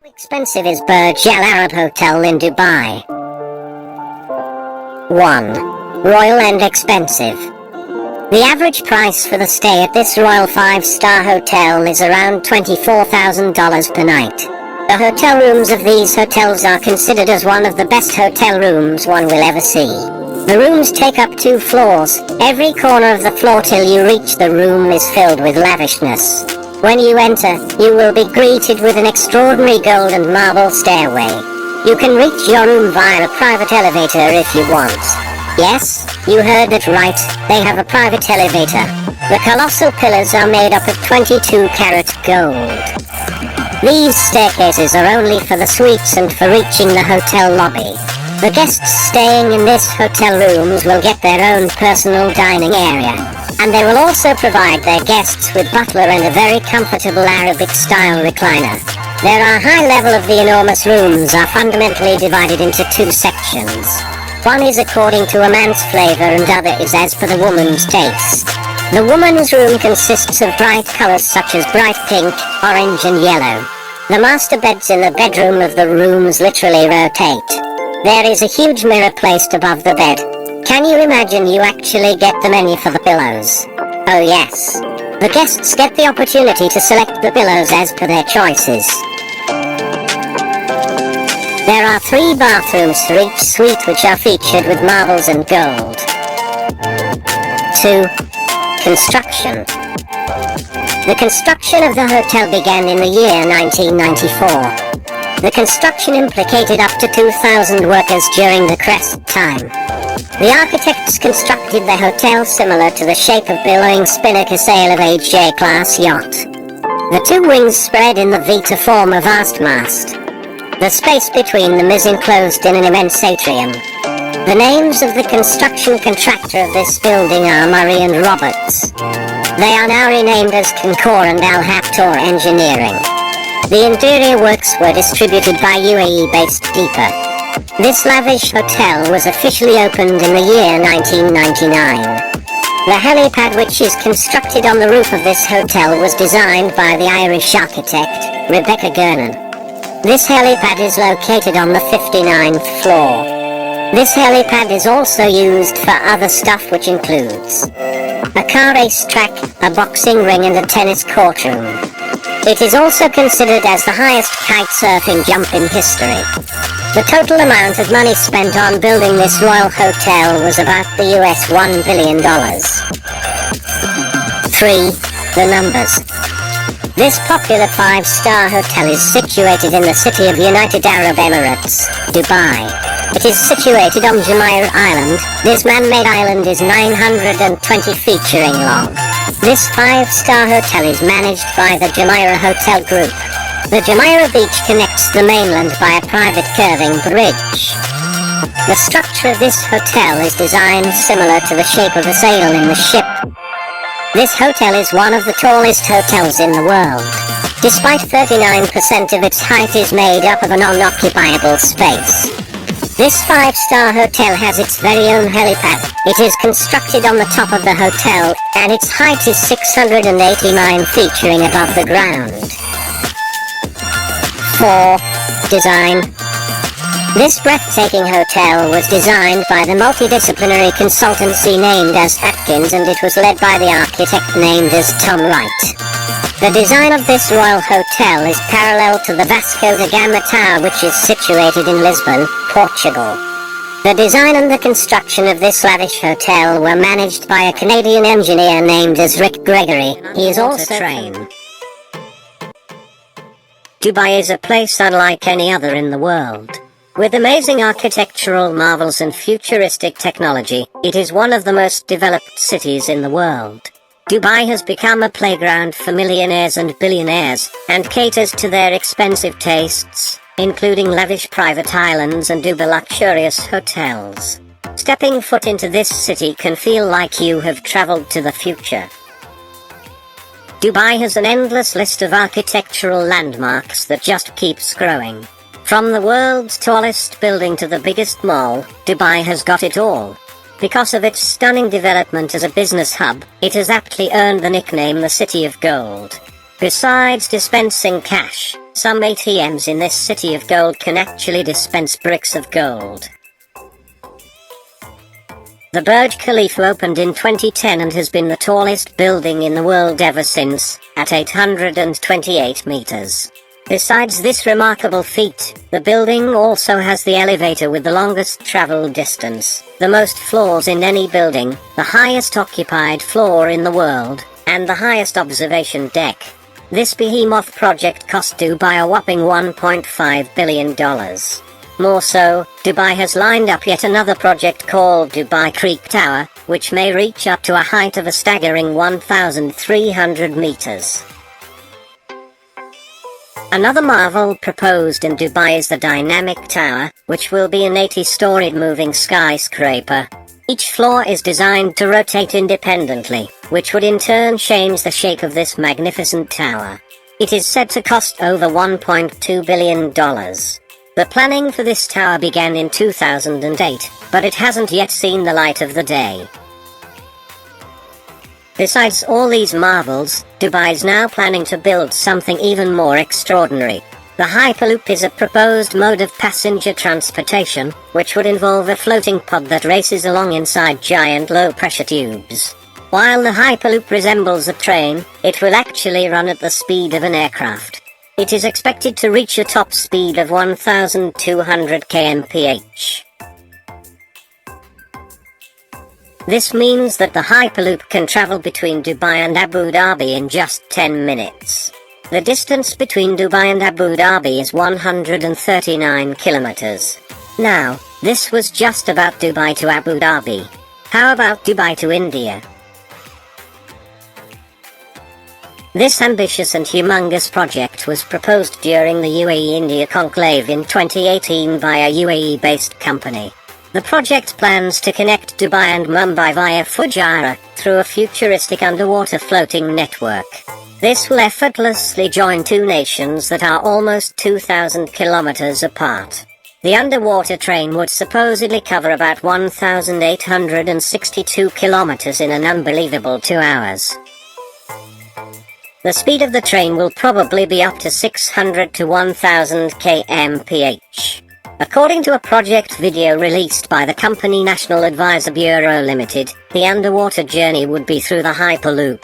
How expensive is Burj Al Arab Hotel in Dubai? 1. Royal and expensive. The average price for the stay at this Royal 5-star hotel is around $24,000 per night. The hotel rooms of these hotels are considered as one of the best hotel rooms one will ever see. The rooms take up 2 floors. Every corner of the floor till you reach the room is filled with lavishness. When you enter, you will be greeted with an extraordinary gold and marble stairway. You can reach your room via a private elevator if you want. Yes, you heard it right, they have a private elevator. The colossal pillars are made up of 22-karat gold. These staircases are only for the suites and for reaching the hotel lobby. The guests staying in this hotel rooms will get their own personal dining area, and they will also provide their guests with butler and a very comfortable Arabic-style recliner. Their high level of the enormous rooms are fundamentally divided into 2 sections. One is according to a man's flavor and other is as per the woman's taste. The woman's room consists of bright colors such as bright pink, orange and yellow. The master beds in the bedroom of the rooms literally rotate. There is a huge mirror placed above the bed. Can you imagine you actually get the menu for the pillows? Oh yes. The guests get the opportunity to select the pillows as per their choices. There are 3 bathrooms for each suite which are featured with marbles and gold. 2. Construction. The construction of the hotel began in the year 1994. The construction implicated up to 2,000 workers during the Crest time. The architects constructed the hotel similar to the shape of billowing spinnaker sail of a J-class yacht. The 2 wings spread in the V to form a vast mast. The space between them is enclosed in an immense atrium. The names of the construction contractor of this building are Murray and Roberts. They are now renamed as Concor and Al Haptor Engineering. The interior works were distributed by UAE-based Deepa. This lavish hotel was officially opened in the year 1999. The helipad which is constructed on the roof of this hotel was designed by the Irish architect, Rebecca Gernon. This helipad is located on the 59th floor. This helipad is also used for other stuff which includes a car race track, a boxing ring and a tennis courtroom. It is also considered as the highest kite surfing jump in history. The total amount of money spent on building this royal hotel was about the US $1 billion. 3. The numbers. This popular 5-star hotel is situated in the city of United Arab Emirates, Dubai. It is situated on Jumeirah Island. This man-made island is 920 feet long. This 5-star hotel is managed by the Jumeirah Hotel Group. The Jumeirah Beach connects the mainland by a private curving bridge. The structure of this hotel is designed similar to the shape of a sail in the ship. This hotel is one of the tallest hotels in the world. Despite 39% of its height is made up of a non-occupiable space. This 5-star hotel has its very own helipad. It is constructed on the top of the hotel, and its height is 689 feet above the ground. 4. Design. This breathtaking hotel was designed by the multidisciplinary consultancy named as Atkins, and it was led by the architect named as Tom Wright. The design of this royal hotel is parallel to the Vasco da Gama Tower which is situated in Lisbon, Portugal. The design and the construction of this lavish hotel were managed by a Canadian engineer named as Rick Gregory. He is also trained. Dubai is a place unlike any other in the world. With amazing architectural marvels and futuristic technology, it is one of the most developed cities in the world. Dubai has become a playground for millionaires and billionaires, and caters to their expensive tastes, including lavish private islands and uber-luxurious hotels. Stepping foot into this city can feel like you have traveled to the future. Dubai has an endless list of architectural landmarks that just keeps growing. From the world's tallest building to the biggest mall, Dubai has got it all. Because of its stunning development as a business hub, it has aptly earned the nickname the City of Gold. Besides dispensing cash, some ATMs in this city of gold can actually dispense bricks of gold. The Burj Khalifa opened in 2010 and has been the tallest building in the world ever since, at 828 meters. Besides this remarkable feat, the building also has the elevator with the longest travel distance, the most floors in any building, the highest occupied floor in the world, and the highest observation deck. This behemoth project cost Dubai a whopping $1.5 billion. More so, Dubai has lined up yet another project called Dubai Creek Tower, which may reach up to a height of a staggering 1,300 meters. Another marvel proposed in Dubai is the Dynamic Tower, which will be an 80-storied moving skyscraper. Each floor is designed to rotate independently, which would in turn change the shape of this magnificent tower. It is said to cost over $1.2 billion. The planning for this tower began in 2008, but it hasn't yet seen the light of the day. Besides all these marvels, Dubai is now planning to build something even more extraordinary. The Hyperloop is a proposed mode of passenger transportation, which would involve a floating pod that races along inside giant low-pressure tubes. While the Hyperloop resembles a train, it will actually run at the speed of an aircraft. It is expected to reach a top speed of 1,200 kmph. This means that the Hyperloop can travel between Dubai and Abu Dhabi in just 10 minutes. The distance between Dubai and Abu Dhabi is 139 kilometers. Now, this was just about Dubai to Abu Dhabi. How about Dubai to India? This ambitious and humongous project was proposed during the UAE-India conclave in 2018 by a UAE-based company. The project plans to connect Dubai and Mumbai via Fujairah through a futuristic underwater floating network. This will effortlessly join two nations that are almost 2,000 kilometers apart. The underwater train would supposedly cover about 1,862 kilometers in an unbelievable 2 hours. The speed of the train will probably be up to 600 to 1,000 kmph. According to a project video released by the company National Advisor Bureau Limited, the underwater journey would be through the Hyperloop.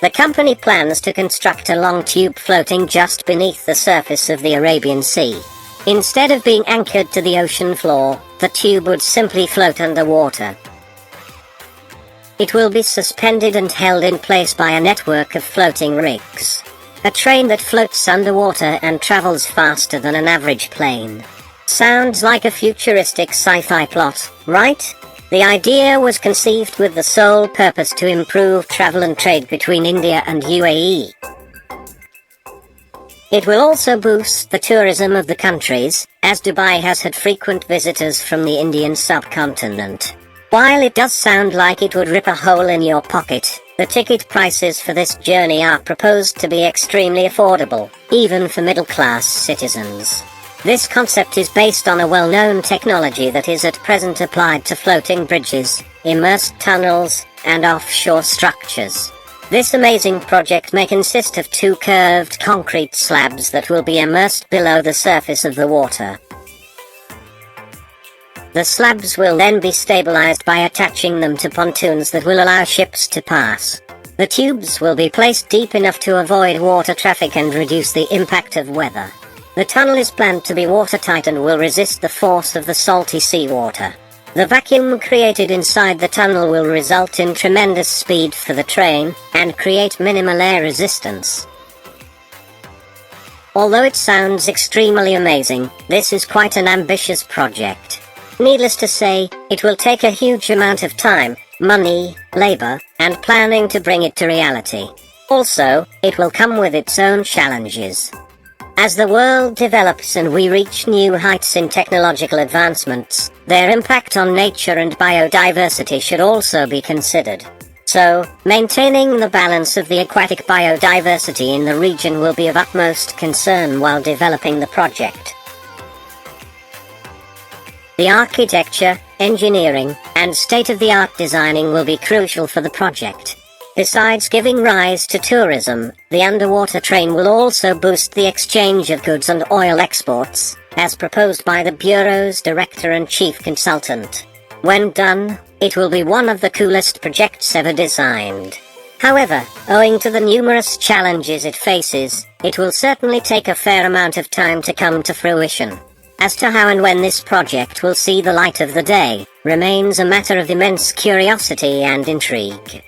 The company plans to construct a long tube floating just beneath the surface of the Arabian Sea. Instead of being anchored to the ocean floor, the tube would simply float underwater. It will be suspended and held in place by a network of floating rigs. A train that floats underwater and travels faster than an average plane. Sounds like a futuristic sci-fi plot, right? The idea was conceived with the sole purpose to improve travel and trade between India and UAE. It will also boost the tourism of the countries, as Dubai has had frequent visitors from the Indian subcontinent. While it does sound like it would rip a hole in your pocket, the ticket prices for this journey are proposed to be extremely affordable, even for middle-class citizens. This concept is based on a well-known technology that is at present applied to floating bridges, immersed tunnels, and offshore structures. This amazing project may consist of two curved concrete slabs that will be immersed below the surface of the water. The slabs will then be stabilized by attaching them to pontoons that will allow ships to pass. The tubes will be placed deep enough to avoid water traffic and reduce the impact of weather. The tunnel is planned to be watertight and will resist the force of the salty seawater. The vacuum created inside the tunnel will result in tremendous speed for the train and create minimal air resistance. Although it sounds extremely amazing, this is quite an ambitious project. Needless to say, it will take a huge amount of time, money, labor, and planning to bring it to reality. Also, it will come with its own challenges. As the world develops and we reach new heights in technological advancements, their impact on nature and biodiversity should also be considered. So, maintaining the balance of the aquatic biodiversity in the region will be of utmost concern while developing the project. The architecture, engineering, and state-of-the-art designing will be crucial for the project. Besides giving rise to tourism, the underwater train will also boost the exchange of goods and oil exports, as proposed by the Bureau's director and chief consultant. When done, it will be one of the coolest projects ever designed. However, owing to the numerous challenges it faces, it will certainly take a fair amount of time to come to fruition. As to how and when this project will see the light of the day, remains a matter of immense curiosity and intrigue.